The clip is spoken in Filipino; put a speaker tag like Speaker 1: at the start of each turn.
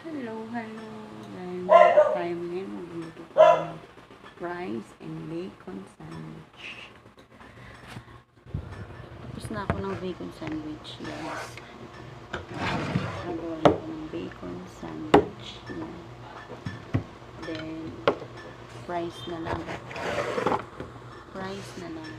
Speaker 1: Hello, hello. Dahil tayo ngayon, magluluto ko ng rice and bacon sandwich. Tapos na ako ng bacon sandwich, guys. Nagawa na ako ng bacon sandwich. Yan. Then, rice na lang. Rice na lang.